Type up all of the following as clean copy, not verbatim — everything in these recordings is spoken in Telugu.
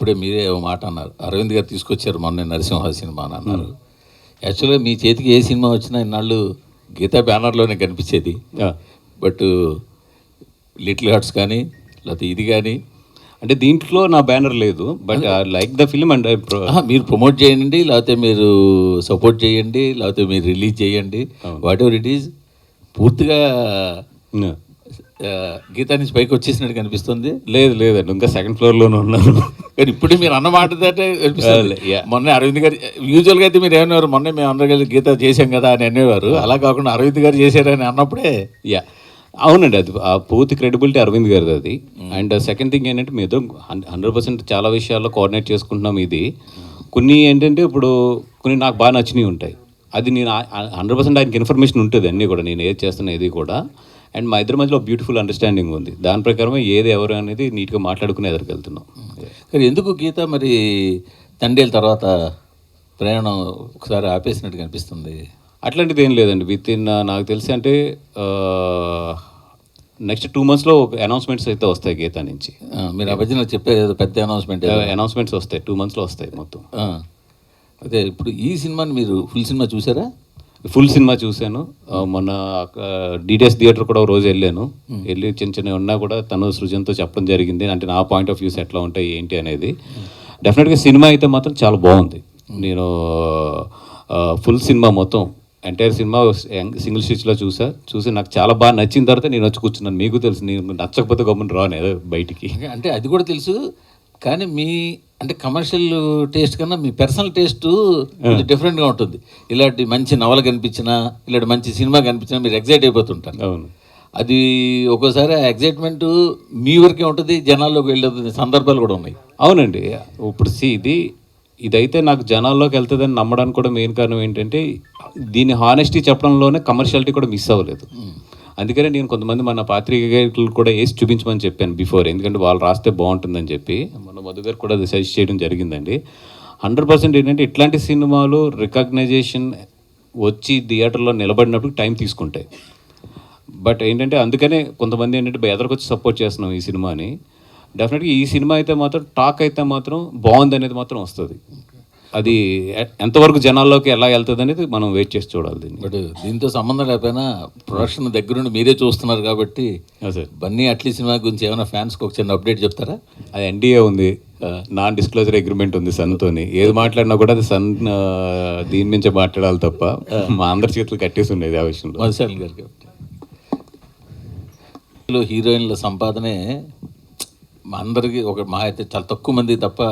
ఇప్పుడే మీరే ఒక మాట అన్నారు, అరవింద్ గారు తీసుకొచ్చారు మొన్న నరసింహ సినిమా అని అన్నారు. యాక్చువల్గా మీ చేతికి ఏ సినిమా వచ్చినా ఇన్నాళ్ళు గీతా బ్యానర్లోనే కనిపించేది. బట్ లిటిల్ హార్ట్స్ కానీ లేకపోతే ఇది కానీ, అంటే దీంట్లో నా బ్యానర్ లేదు, but like the film and మీరు ప్రమోట్ చేయండి, లేకపోతే మీరు సపోర్ట్ చేయండి, లేకపోతే మీరు రిలీజ్ చేయండి, వాట్ ఎవర్ ఇట్ ఈజ్, పూర్తిగా గీతా నుంచి పైకి వచ్చేసినట్టు కనిపిస్తుంది. లేదండి, ఇంకా సెకండ్ ఫ్లోర్లోనే ఉన్నారు. కానీ ఇప్పుడు మీరు అన్న మాట కనిపిస్తుంది. మొన్న అరవింద్ గారు యూజువల్గా అయితే మీరు ఏమన్నారు, మొన్న మేము అందరూ కలిసి గీత చేసాం కదా అని అనేవారు. అలా కాకుండా అరవింద్ గారు చేశారని అన్నప్పుడే అవునండి, అది ఆ పూర్తి క్రెడిబిలిటీ అరవింద్ గారిది అది. అండ్ సెకండ్ థింగ్ ఏంటంటే మీతో 100% చాలా విషయాల్లో కోఆర్డినేట్ చేసుకుంటున్నాం. ఇది కొన్ని ఏంటంటే ఇప్పుడు కొన్ని నాకు బాగా నచ్చినవి ఉంటాయి, అది నేను 100% ఆయనకి ఇన్ఫర్మేషన్ ఉంటుంది అన్నీ కూడా, నేను ఏది చేస్తున్నా ఏది కూడా. అండ్ మా ఇద్దరి మధ్యలో బ్యూటిఫుల్ అండర్స్టాండింగ్ ఉంది, దాని ప్రకారమే ఏది ఎవరు అనేది నీట్గా మాట్లాడుకుని ఎదురుకెళ్తున్నాం. కానీ ఎందుకు గీత మరి తండేళ్ళ తర్వాత ప్రయాణం ఒకసారి ఆపేసినట్టు కనిపిస్తుంది? అట్లాంటిది ఏం లేదండి. విత్ ఇన్ నాకు తెలిసి అంటే నెక్స్ట్ 2 monthsలో అనౌన్స్మెంట్స్ అయితే వస్తాయి గీతా నుంచి. మీరు అభజన చెప్పారు పెద్ద అనౌన్స్మెంట్స్ వస్తాయి, 2 monthsలో వస్తాయి మొత్తం. అదే ఇప్పుడు ఈ సినిమాని మీరు ఫుల్ సినిమా చూసారా? ఫుల్ సినిమా చూశాను. మొన్న డిటిఎస్ థియేటర్ కూడా ఒక రోజు వెళ్ళి చిన్న ఉన్నా కూడా తను సృజన్తో చెప్పడం జరిగింది, అంటే నా పాయింట్ ఆఫ్ వ్యూస్ ఎట్లా ఉంటాయి ఏంటి అనేది. డెఫినెట్గా సినిమా అయితే మాత్రం చాలా బాగుంది. నేను ఫుల్ సినిమా మొత్తం ఎంటైర్ సినిమా సింగిల్ స్టిచ్లో చూసి నాకు చాలా బాగా నచ్చిన తర్వాత నేను వచ్చి కూర్చున్నాను. మీకు తెలుసు, నేను నచ్చకపోతే గమ్మున రాను ఏదో బయటికి. అంటే అది కూడా తెలుసు, కానీ మీ అంటే కమర్షియల్ టేస్ట్ కన్నా మీ పర్సనల్ టేస్ట్ డిఫరెంట్గా ఉంటుంది. ఇలాంటి మంచి నవల కనిపించినా, ఇలాంటి మంచి సినిమా కనిపించినా మీరు ఎగ్జైట్ అయిపోతుంటారు. అవును, అది ఒక్కోసారి ఆ ఎగ్జైట్మెంట్ మీ వరకే ఉంటుంది, జనాల్లోకి వెళ్ళే సందర్భాలు కూడా ఉన్నాయి. అవునండి, ఇప్పుడు ఇదైతే నాకు జనాల్లోకి వెళ్తుందని నమ్మడానికి కూడా మెయిన్ కారణం ఏంటంటే దీని హానెస్టీ చెప్పడంలోనే కమర్షియాలిటీ కూడా మిస్ అవ్వలేదు. అందుకనే నేను కొంతమంది మన పాత్రికేయులు కూడా వేసి చూపించమని చెప్పాను బిఫోర్, ఎందుకంటే వాళ్ళు రాస్తే బాగుంటుందని చెప్పి. మన మధు గారు కూడా అది సజెస్ట్ చేయడం జరిగిందండి. 100% ఏంటంటే ఇట్లాంటి సినిమాలు రికగ్నైజేషన్ వచ్చి థియేటర్లో నిలబడినప్పుడు టైం తీసుకుంటాయి. బట్ ఏంటంటే అందుకనే కొంతమంది ఏంటంటే ఎదరికొచ్చి సపోర్ట్ చేస్తున్నాం ఈ సినిమాని. డెఫినెట్గా ఈ సినిమా అయితే మాత్రం టాక్ అయితే మాత్రం బాగుంది అనేది మాత్రం వస్తుంది. అది ఎంతవరకు జనాల్లోకి ఎలా వెళ్తుంది అనేది మనం వెయిట్ చేసి చూడాలి దీన్ని. బట్ దీంతో సంబంధం లేకపోయినా ప్రొడక్షన్ దగ్గరుండి మీరే చూస్తున్నారు కాబట్టి సార్, బన్నీ అట్లీ సినిమా గురించి ఏమైనా ఫ్యాన్స్కి ఒక చిన్న అప్డేట్ చెప్తారా? అది ఎన్డీఏ ఉంది, నాన్ డిస్క్లోజర్ అగ్రిమెంట్ ఉంది సన్తోని. ఏది మాట్లాడినా కూడా అది సన్ దీని నుంచి మాట్లాడాలి తప్ప మా అందరి చేతులు కట్టేసి ఉండేది ఆ విషయంలో. మధుశాలి గారికి హీరోయిన్ల సంపాదనే మా అందరికీ మా అయితే చాలా తక్కువ మంది తప్ప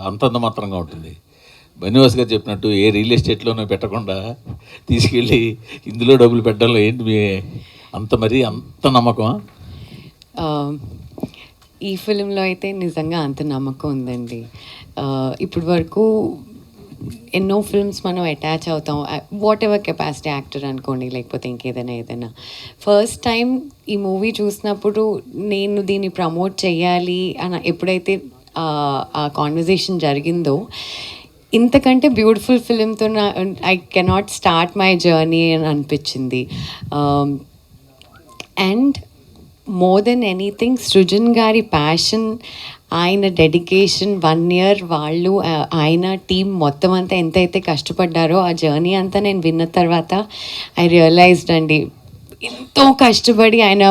అంతంత మాత్రంగా ఉంటుంది. బనివాస్ గారు చెప్పినట్టు ఏ రియల్ ఎస్టేట్లోనూ పెట్టకుండా తీసుకెళ్ళి ఇందులో డబ్బులు పెట్టడంలో ఏంటి మీ అంత నమ్మకమా? ఈ ఫిలింలో అయితే నిజంగా అంత నమ్మకం ఉందండి. ఇప్పటి వరకు ఎన్నో ఫిల్మ్స్ మనం అటాచ్ అవుతాం, వాట్ ఎవర్ కెపాసిటీ యాక్టర్ అనుకోండి, లేకపోతే ఇంకేదైనా. ఫస్ట్ టైం ఈ మూవీ చూసినప్పుడు నేను దీన్ని ప్రమోట్ చేయాలి అని ఎప్పుడైతే ఆ కాన్వర్జేషన్ జరిగిందో, ఇంతకంటే బ్యూటిఫుల్ ఫిలింతో I cannot start my journey అని అనిపించింది. And more than anything Srujan గారి ప్యాషన్, ఆయన డెడికేషన్, 1 year వాళ్ళు ఆయన టీం మొత్తం అంతా ఎంతైతే కష్టపడ్డారో ఆ జర్నీ అంతా నేను విన్న తర్వాత ఐ రియలైజ్డ్ అండి, ఎంతో కష్టపడి ఆయన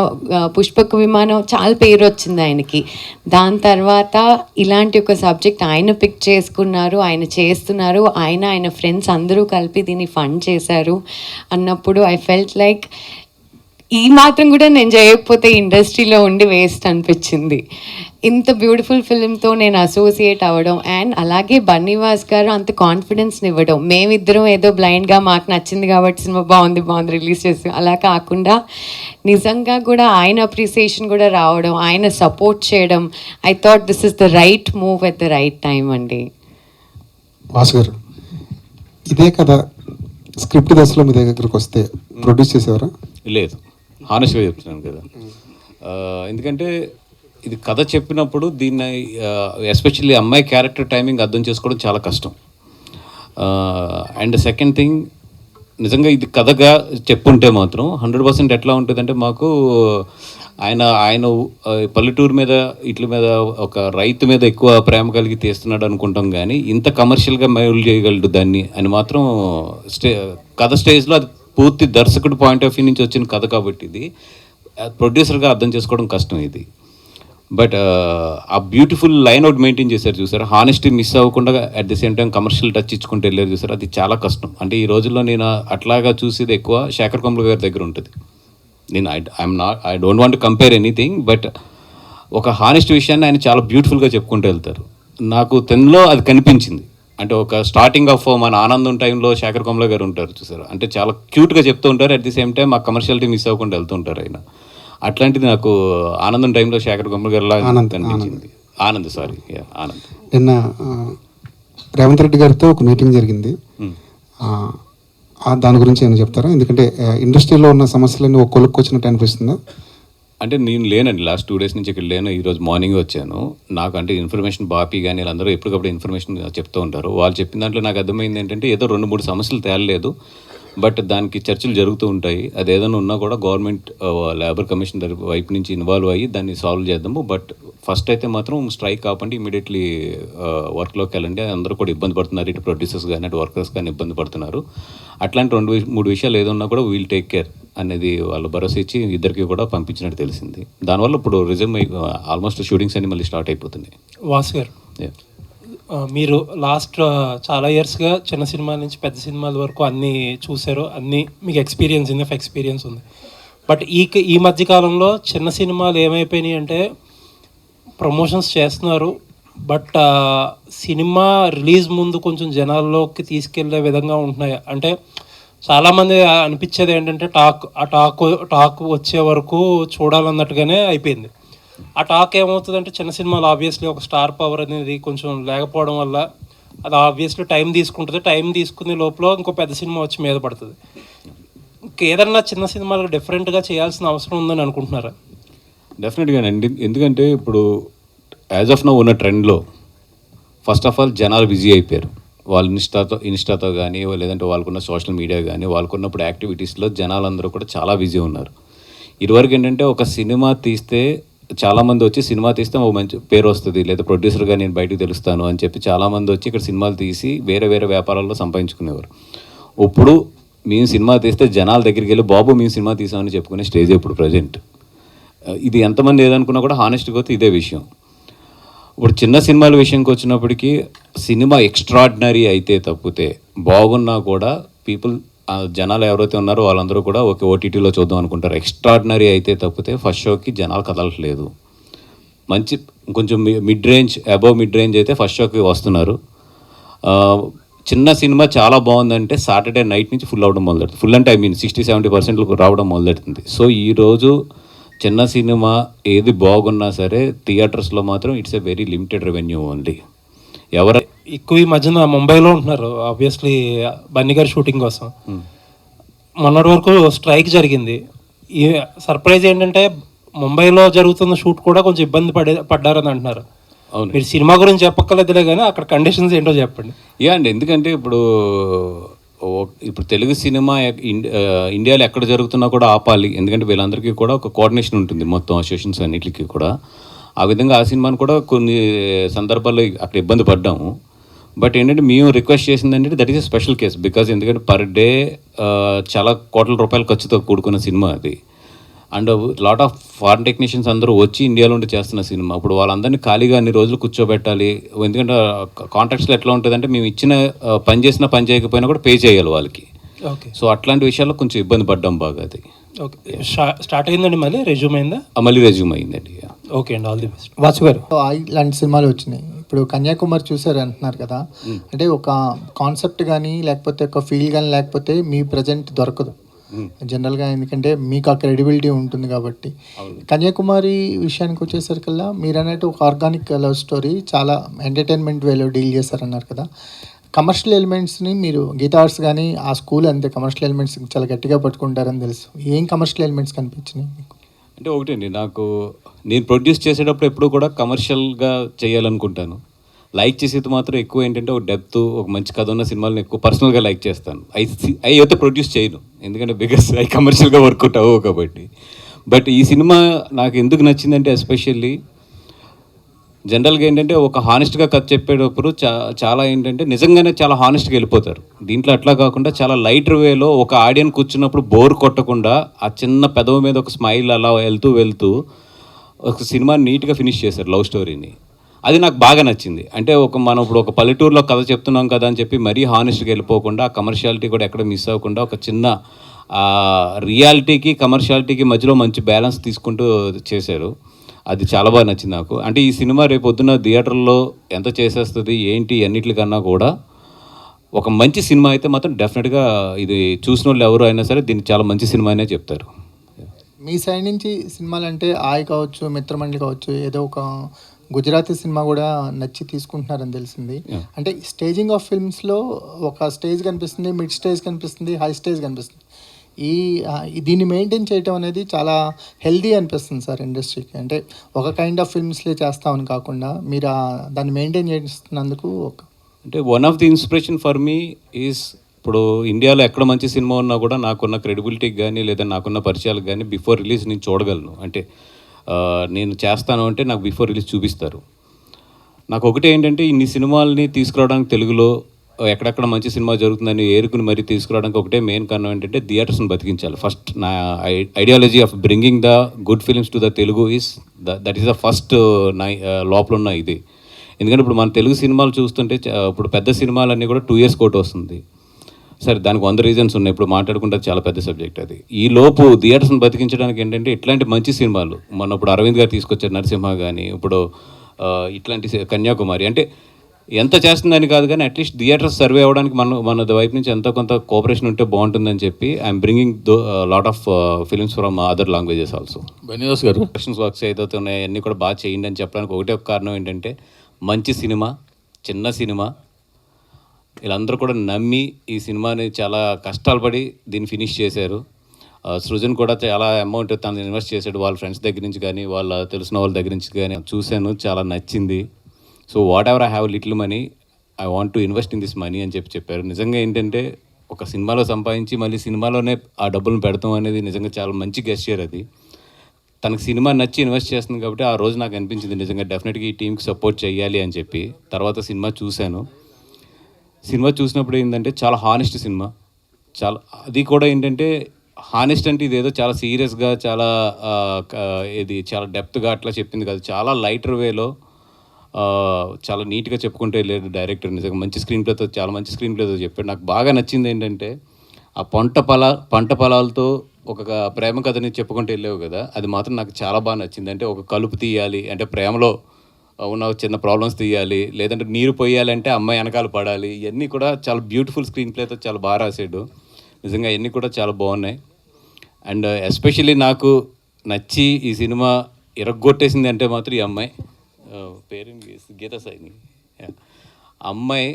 పుష్పక విమానం చాలా పేరు వచ్చింది ఆయనకి. దాని తర్వాత ఇలాంటి ఒక సబ్జెక్ట్ ఆయన పిక్ చేసుకున్నారు, ఆయన చేస్తున్నారు, ఆయన ఫ్రెండ్స్ అందరూ కలిపి దీన్ని ఫండ్ చేశారు అన్నప్పుడు ఐ ఫెల్ట్ లైక్ ఈ మాత్రం కూడా నేను చేయకపోతే ఇండస్ట్రీలో ఉండి వేస్ట్ అనిపించింది. ఇంత బ్యూటిఫుల్ ఫిలింతో నేను అసోసియేట్ అవ్వడం, అండ్ అలాగే బన్నీవాస్ గారు అంత కాన్ఫిడెన్స్ని ఇవ్వడం. మేమిద్దరం ఏదో బ్లైండ్గా మాకు నచ్చింది కాబట్టి సినిమా బాగుంది రిలీజ్ చేసి అలా కాకుండా నిజంగా కూడా ఆయన అప్రిసియేషన్ కూడా రావడం, ఆయన సపోర్ట్ చేయడం, I thought this is the right move at the right time అండి. వాసు గారు, ఇదే కదా స్క్రిప్ట్ దశలో మీ దగ్గరకు వస్తే ప్రొడ్యూస్ చేసేవారా? లేదు, హానెస్ట్గా చెప్తున్నాను కదా. ఎందుకంటే ఇది కథ చెప్పినప్పుడు దీన్ని ఎస్పెషల్లీ అమ్మాయి క్యారెక్టర్ టైమింగ్ అర్థం చేసుకోవడం చాలా కష్టం. అండ్ సెకండ్ థింగ్, నిజంగా ఇది కథగా చెప్పుంటే మాత్రం 100% ఎట్లా ఉంటుందంటే మాకు ఆయన ఆయన పల్లెటూరు మీద ఇట్ల మీద ఒక రైతు మీద ఎక్కువ ప్రేమ కలిగి తీస్తున్నాడు అనుకుంటాం, కానీ ఇంత కమర్షియల్గా మైల్ చేయగలడు దాన్ని అని మాత్రం కథ స్టేజ్లో అది పూర్తి దర్శకుడు పాయింట్ ఆఫ్ వ్యూ నుంచి వచ్చిన కథ కాబట్టి ఇది ప్రొడ్యూసర్గా అర్థం చేసుకోవడం కష్టం ఇది. బట్ ఆ బ్యూటిఫుల్ లైన్ అవుట్ మెయింటైన్ చేశారు చూసారు, హానెస్టీ మిస్ అవ్వకుండా at the same time commercial touch ఇచ్చుకుంటూ వెళ్ళారు చూసారు, అది చాలా కష్టం. అంటే ఈ రోజుల్లో నేను అట్లాగా చూసేది ఎక్కువ శేఖర్ కమ్ముల గారి దగ్గర ఉంటుంది. నేను I don't want compare anything, but ఒక హానెస్ట్ విషయాన్ని ఆయన చాలా బ్యూటిఫుల్గా చెప్పుకుంటూ వెళ్తారు. నాకు తెన్లో అది కనిపించింది. అంటే ఒక స్టార్టింగ్ ఆఫ్ మన ఆనందం టైంలో శేఖర్ కమ్ముల గారు ఉంటారు చూసారు, అంటే చాలా క్యూట్గా చెప్తూ ఉంటారు, అట్ ది సేమ్ టైం ఆ కమర్షియాలిటీ మిస్ అవ్వకుండా వెళ్తుంటారు ఆయన. అట్లాంటిది నాకు ఆనందం టైంలో శేఖర్ కమ్ముల గారిలా కనిపించింది. ఆనంద్ నిన్న రేవంత్ రెడ్డి గారితో ఒక మీటింగ్ జరిగింది, దాని గురించి ఏమైనా చెప్తారా? ఎందుకంటే ఇండస్ట్రీలో ఉన్న సమస్యలన్నీ ఒక కొలుక్కొచ్చినట్టు అనిపిస్తుందా? అంటే నేను లేనండి, లాస్ట్ 2 days నుంచి ఇక్కడ లేను. ఈరోజు మార్నింగ్ వచ్చాను. నాకు అంటే ఇన్ఫర్మేషన్ బాపీ కానీ వీళ్ళందరూ ఎప్పటికప్పుడు ఇన్ఫర్మేషన్ చెప్తూ ఉంటారు. వాళ్ళు చెప్పిన దాంట్లో నాకు అర్థమైంది ఏంటంటే ఏదో 2-3 సమస్యలు తేలలేదు, బట్ దానికి చర్చలు జరుగుతూ ఉంటాయి. అది ఏదైనా ఉన్నా కూడా గవర్నమెంట్ లేబర్ కమిషన్ వైపు నుంచి ఇన్వాల్వ్ అయ్యి దాన్ని సాల్వ్ చేద్దాము. బట్ ఫస్ట్ అయితే మాత్రం స్ట్రైక్ కాపండి, ఇమీడియట్లీ వర్క్లోకి వెళ్ళండి. అందరూ కూడా ఇబ్బంది పడుతున్నారు, ఇటు ప్రొడ్యూసర్స్ కానీ అటు వర్కర్స్ కానీ ఇబ్బంది పడుతున్నారు. అట్లాంటి 2-3 విషయాలు ఏదన్నా కూడా వీల్ టేక్ కేర్ అనేది వాళ్ళు భరోసా ఇచ్చి ఇద్దరికి కూడా పంపించినట్టు తెలిసింది. దానివల్ల ఇప్పుడు రిజమ్ ఆల్మోస్ట్ షూటింగ్స్ అన్ని మళ్ళీ స్టార్ట్ అయిపోతున్నాయి. వాసు గారు, మీరు లాస్ట్ చాలా ఇయర్స్గా చిన్న సినిమాల నుంచి పెద్ద సినిమాల వరకు అన్నీ చూశారు, అన్నీ మీకు ఎక్స్పీరియన్స్ ఉంది. బట్ ఈ మధ్యకాలంలో చిన్న సినిమాలు ఏమైపోయినాయి అంటే ప్రమోషన్స్ చేస్తున్నారు, బట్ సినిమా రిలీజ్ ముందు కొంచెం జనాల్లోకి తీసుకెళ్లే విధంగా ఉంటున్నాయి. అంటే చాలామంది అనిపించేది ఏంటంటే టాక్ వచ్చే వరకు చూడాలన్నట్టుగానే అయిపోయింది. ఆ టాక్ ఏమవుతుందంటే చిన్న సినిమాలు ఆబ్వియస్లీ ఒక స్టార్ పవర్ అనేది కొంచెం లేకపోవడం వల్ల అది ఆబ్వియస్లీ టైం తీసుకుంటుంది. టైం తీసుకునే లోపల ఇంకో పెద్ద సినిమా వచ్చి మీద పడుతుంది. ఇంకేదన్నా చిన్న సినిమాలకు డిఫరెంట్గా చేయాల్సిన అవసరం ఉందని అనుకుంటున్నారా? డెఫినెట్గా అండి, ఎందుకంటే ఇప్పుడు యాజ్ ఆఫ్ నౌ ఉన్న ట్రెండ్లో ఫస్ట్ ఆఫ్ ఆల్ జనాలు బిజీ అయిపోయారు. వాళ్ళు ఇన్స్టాతో కానీ లేదంటే వాళ్ళకున్న సోషల్ మీడియా కానీ వాళ్ళకున్నప్పుడు యాక్టివిటీస్లో జనాలందరూ కూడా చాలా బిజీ ఉన్నారు. ఇదివరకు ఏంటంటే ఒక సినిమా తీస్తే చాలామంది వచ్చి సినిమా తీస్తే ఒక మంచి పేరు వస్తుంది, లేదా ప్రొడ్యూసర్గా నేను బయటకు తెలుస్తాను అని చెప్పి చాలామంది వచ్చి ఇక్కడ సినిమాలు తీసి వేరే వేరే వ్యాపారాల్లో సంపాదించుకునేవారు. ఇప్పుడు మేము సినిమా తీస్తే జనాల దగ్గరికి వెళ్ళి బాబు మేము సినిమా తీసామని చెప్పుకునే స్టేజ్ ఇప్పుడు ప్రజెంట్. ఇది ఎంతమంది ఏదనుకున్నా కూడా హానెస్ట్గా అయితే ఇదే విషయం. ఇప్పుడు చిన్న సినిమాల విషయంకి వచ్చినప్పటికీ సినిమా ఎక్స్ట్రాడినరీ అయితే తప్పితే బాగున్నా కూడా పీపుల్ జనాలు ఎవరైతే ఉన్నారో వాళ్ళందరూ కూడా ఒక ఓటీటీలో చూద్దాం అనుకుంటారు. ఎక్స్ట్రాడినరీ అయితే తప్పితే ఫస్ట్ షోకి జనాలు కదలట్లేదు. మంచి కొంచెం అబవ్ మిడ్ రేంజ్ అయితే ఫస్ట్ షోకి వస్తున్నారు. చిన్న సినిమా చాలా బాగుందంటే సాటర్డే నైట్ నుంచి ఫుల్ అవడం మొదలెడుతుంది. ఫుల్ అంటే 60-70% రావడం మొదలెడుతుంది. సో ఈరోజు చిన్న సినిమా ఏది బాగున్నా సరే థియేటర్స్లో మాత్రం it's a very limited revenue only. ఎక్కువ ఈ మధ్యన ముంబైలో ఉంటున్నారు ఆబ్వియస్లీ బన్నీ గారి షూటింగ్ కోసం. మొన్నటి వరకు స్ట్రైక్ జరిగింది. ఈ సర్ప్రైజ్ ఏంటంటే ముంబైలో జరుగుతున్న షూట్ కూడా కొంచెం ఇబ్బంది పడ్డారని అంటున్నారు. అవును, మీరు సినిమా గురించి చెప్పక్కర్లేదులే కానీ అక్కడ కండిషన్స్ ఏంటో చెప్పండి. అండి, ఎందుకంటే ఇప్పుడు తెలుగు సినిమా ఇండియాలో ఎక్కడ జరుగుతున్నా కూడా ఆపాలి. ఎందుకంటే వీళ్ళందరికీ కూడా ఒక కోఆర్డినేషన్ ఉంటుంది మొత్తం అసోసియేషన్స్ అన్నిటికీ కూడా. ఆ విధంగా ఆ సినిమాను కూడా కొన్ని సందర్భాల్లో అక్కడ ఇబ్బంది పడ్డాము. బట్ ఏంటంటే మేము రిక్వెస్ట్ చేసింది ఏంటంటే that is a special case. Because ఎందుకంటే పర్ డే చాలా కోట్ల రూపాయల ఖర్చుతో కూడుకున్న సినిమా అది. And lot of foreign technicians అందరూ వచ్చి ఇండియాలో ఉండి చేస్తున్న సినిమా. ఇప్పుడు వాళ్ళందరినీ ఖాళీగా అన్ని రోజులు కూర్చోబెట్టాలి. ఎందుకంటే కాంట్రాక్ట్స్లో ఎట్లా ఉంటుందంటే మేము ఇచ్చిన పని చేసినా పని చేయకపోయినా కూడా పే చేయాలి వాళ్ళకి. ఓకే, సో అట్లాంటి విషయాల్లో కొంచెం ఇబ్బంది పడ్డాం బాగా. అది ఓకే, స్టార్ట్ అయిందండి, మళ్ళీ రెజ్యూమ్ అయిందా? మళ్ళీ రెజ్యూమ్ అయిందండి. ఓకే అండి, ఆల్ ది బెస్ట్. వాసు గారు, ఇలాంటి సినిమాలు వచ్చినాయి. ఇప్పుడు కన్యాకుమారి చూసారు అంటున్నారు కదా, అంటే ఒక కాన్సెప్ట్ కానీ లేకపోతే ఒక ఫీల్ కానీ లేకపోతే మీ ప్రజెంట్ దొరకదు జనరల్గా, ఎందుకంటే మీకు ఆ క్రెడిబిలిటీ ఉంటుంది కాబట్టి. కన్యాకుమారి విషయానికి వచ్చేసరికల్లా మీరు అన్నట్టు ఒక ఆర్గానిక్ లవ్ స్టోరీ చాలా ఎంటర్టైన్మెంట్ వేలో డీల్ చేశారన్నారు కదా. కమర్షియల్ ఎలిమెంట్స్ని మీరు గీతా ఆర్ట్స్ కానీ ఆ స్కూల్ అంతే కమర్షియల్ ఎలిమెంట్స్ చాలా గట్టిగా పట్టుకుంటారని తెలుసు. ఏం కమర్షియల్ ఎలిమెంట్స్ కనిపించినాయి మీకు? అంటే ఒకటండి, నేను ప్రొడ్యూస్ చేసేటప్పుడు ఎప్పుడు కూడా కమర్షియల్గా చేయాలనుకుంటాను. లైక్ చేసేది మాత్రం ఎక్కువ ఏంటంటే ఒక డెప్త్, ఒక మంచి కథ ఉన్న సినిమాలను ఎక్కువ పర్సనల్గా లైక్ చేస్తాను. అవి అయితే ప్రొడ్యూస్ చేయను, ఎందుకంటే బికాస్ అవి కమర్షియల్గా వర్కౌట్ అవ్వవు కాబట్టి. బట్ ఈ సినిమా నాకు ఎందుకు నచ్చిందంటే ఎస్పెషల్లీ జనరల్గా ఏంటంటే ఒక హానెస్ట్గా కథ చెప్పేటప్పుడు చాలా ఏంటంటే నిజంగానే చాలా హానెస్ట్గా వెళ్ళిపోతారు. దీంట్లో అట్లా కాకుండా చాలా లైటర్ వేలో ఒక ఆడియన్స్ కూర్చున్నప్పుడు బోర్ కొట్టకుండా ఆ చిన్న పెదవి మీద ఒక స్మైల్ అలా వెళ్తూ ఒక సినిమా నీట్గా ఫినిష్ చేశారు, లవ్ స్టోరీని. అది నాకు బాగా నచ్చింది. అంటే మనం ఇప్పుడు ఒక పల్లెటూరులో కథ చెప్తున్నాం కదా అని చెప్పి మరీ హానెస్ట్గా వెళ్ళిపోకుండా, ఆ కమర్షియాలిటీ కూడా ఎక్కడ మిస్ అవ్వకుండా ఒక చిన్న రియాలిటీకి కమర్షియాలిటీకి మధ్యలో మంచి బ్యాలెన్స్ తీసుకుంటూ చేశారు. అది చాలా బాగా నచ్చింది నాకు. అంటే ఈ సినిమా రేపు పొద్దున్న థియేటర్లో ఎంత చేసేస్తుంది ఏంటి అన్నిటికన్నా కూడా ఒక మంచి సినిమా అయితే మాత్రం డెఫినెట్గా ఇది చూసిన వాళ్ళు ఎవరు అయినా సరే దీన్ని చాలా మంచి సినిమా అనే చెప్తారు. మీ సైడ్ నుంచి సినిమాలు అంటే ఆయ్ కావచ్చు, మిత్రమండలి కావచ్చు, ఏదో ఒక గుజరాతీ సినిమా కూడా నచ్చి తీసుకుంటున్నారని తెలిసింది. అంటే స్టేజింగ్ ఆఫ్ ఫిల్మ్స్లో ఒక స్టేజ్ కనిపిస్తుంది, మిడ్ స్టేజ్ కనిపిస్తుంది, హై స్టేజ్ కనిపిస్తుంది. దీన్ని మెయింటైన్ చేయటం అనేది చాలా హెల్దీ అనిపిస్తుంది సార్ ఇండస్ట్రీకి. అంటే ఒక కైండ్ ఆఫ్ ఫిల్మ్స్లే చేస్తామని కాకుండా మీరు దాన్ని మెయింటైన్ చేస్తున్నందుకు అంటే one of the inspiration for me is, ఇప్పుడు ఇండియాలో ఎక్కడ మంచి సినిమా ఉన్నా కూడా నాకున్న క్రెడిబిలిటీకి కానీ లేదా నాకున్న పరిచయాలకు కానీ బిఫోర్ రిలీజ్ నేను చూడగలను. అంటే నేను చేస్తాను అంటే నాకు బిఫోర్ రిలీజ్ చూపిస్తారు. నాకు ఒకటే ఏంటంటే ఇన్ని సినిమాలని తీసుకురావడానికి తెలుగులో ఎక్కడెక్కడ మంచి సినిమా జరుగుతుందని ఏరుకుని మరీ తీసుకురావడానికి ఒకటే మెయిన్ కారణం ఏంటంటే థియేటర్స్ని బతికించాలి. ఫస్ట్ నా ideology of bringing the good films to the Telugu is that is the first లోపల ఉన్న ఇది. ఎందుకంటే ఇప్పుడు మన తెలుగు సినిమాలు చూస్తుంటే ఇప్పుడు పెద్ద సినిమాలన్నీ కూడా 2 years కోట్ వస్తుంది. సరే, దానికి 100 reasons ఉన్నాయి, ఇప్పుడు మాట్లాడుకుంటే చాలా పెద్ద సబ్జెక్ట్ అది. ఈ లోపు థియేటర్స్ని బతికించడానికి ఏంటంటే ఇట్లాంటి మంచి సినిమాలు మొన్న ఇప్పుడు అరవింద్ గారు తీసుకొచ్చారు నరసింహ కానీ, ఇప్పుడు ఇట్లాంటి కన్యాకుమారి, అంటే ఎంత చేస్తుందని కాదు కానీ అట్లీస్ట్ థియేటర్స్ సర్వే అవ్వడానికి మన వైపు నుంచి ఎంతో కొంత కోఆపరేషన్ ఉంటే బాగుంటుందని చెప్పి I'm bringing lot of films from other languages also. బెనివాస్ గారు, ప్రొడక్షన్స్ వర్క్స్ ఏదైతే ఉన్నాయో అన్నీ కూడా బాగా చేయండి అని చెప్పడానికి ఒకటే ఒక కారణం ఏంటంటే మంచి సినిమా, చిన్న సినిమా, వీళ్ళందరూ కూడా నమ్మి ఈ సినిమాని చాలా కష్టాలు పడి దీన్ని ఫినిష్ చేశారు. సృజన్ కూడా చాలా అమౌంట్ తను ఇన్వెస్ట్ చేశాడు, వాళ్ళ ఫ్రెండ్స్ దగ్గర నుంచి కానీ వాళ్ళ తెలిసిన వాళ్ళ దగ్గర నుంచి కానీ చూశాను, చాలా నచ్చింది. So what ever I have little money, I want to invest in this money అని చెప్పారు. నిజంగా ఏంటంటే ఒక సినిమాలో సంపాదించి మళ్ళీ సినిమాలోనే ఆ డబ్బులను పెడతాం అనేది నిజంగా చాలా మంచి గెస్చర్ అది. తనకు సినిమా నచ్చి ఇన్వెస్ట్ చేస్తుంది కాబట్టి ఆ రోజు నాకు అనిపించింది నిజంగా డెఫినెట్గా ఈ టీంకి సపోర్ట్ చేయాలి అని చెప్పి. తర్వాత సినిమా చూశాను. సినిమా చూసినప్పుడు ఏంటంటే చాలా హానెస్ట్ సినిమా, చాలా అది కూడా ఏంటంటే హానెస్ట్ అంటే ఇదేదో చాలా సీరియస్గా చాలా ఇది చాలా డెప్త్గా అట్లా చెప్పింది కాదు, చాలా లైటర్ వేలో చాలా నీట్గా చెప్పుకుంటే లేదు డైరెక్టర్. నిజంగా మంచి స్క్రీన్ ప్లేతో, చాలా మంచి స్క్రీన్ ప్లేతో చెప్పాడు. నాకు బాగా నచ్చింది ఏంటంటే ఆ పంట పొలాలతో ఒక ప్రేమ కథని చెప్పుకుంటూ వెళ్ళావు కదా, అది మాత్రం నాకు చాలా బాగా నచ్చింది. అంటే ఒక కలుపు తీయాలి అంటే ప్రేమలో ఉన్న చిన్న ప్రాబ్లమ్స్ తీయాలి, లేదంటే నీరు పోయాలంటే అమ్మాయి వెనకాల పడాలి, ఇవన్నీ కూడా చాలా బ్యూటిఫుల్ స్క్రీన్ ప్లేతో చాలా బాగా రాసాడు. నిజంగా ఇవన్నీ కూడా చాలా బాగున్నాయి. అండ్ ఎస్పెషల్లీ నాకు నచ్చి ఈ సినిమా ఇరగ్గొట్టేసింది అంటే మాత్రం ఈ అమ్మాయి పేరు గీతా సైని. అమ్మాయి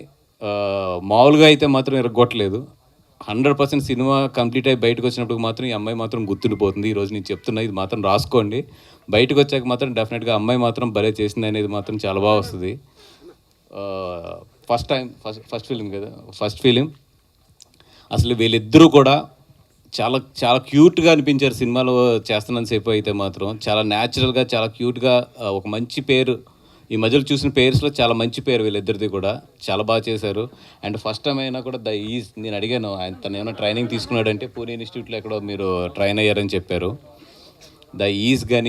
మామూలుగా అయితే మాత్రం ఇరగ్గొట్టలేదు, 100% సినిమా కంప్లీట్ అయ్యి బయటకు వచ్చినప్పుడు మాత్రం ఈ అమ్మాయి మాత్రం గుర్తుండిపోతుంది. ఈరోజు నేను చెప్తున్నా, ఇది మాత్రం రాసుకోండి. బయటకు వచ్చాక మాత్రం డెఫినెట్గా అమ్మాయి మాత్రం భలే చేసింది అనేది మాత్రం చాలా బాగా వస్తుంది. ఫస్ట్ ఫిలిం కదా, ఫస్ట్ ఫిలిం. అసలు వీళ్ళిద్దరూ కూడా చాలా చాలా క్యూట్గా అనిపించారు సినిమాలో చేస్తున్నంతసేపు అయితే మాత్రం. చాలా న్యాచురల్గా, చాలా క్యూట్గా, ఒక మంచి పేరు ఈ మధ్యలో చూసిన పేర్స్లో చాలా మంచి పేరు వీళ్ళిద్దరిది కూడా, చాలా బాగా చేశారు. అండ్ ఫస్ట్ టైం అయినా కూడా ద ఈజ్, నేను అడిగాను తను ఏమైనా ట్రైనింగ్ తీసుకున్నాడంటే పూణే ఇన్స్టిట్యూట్లో ఎక్కడో మీరు ట్రైన్ అయ్యారని చెప్పారు. ద ఈజ్ కానీ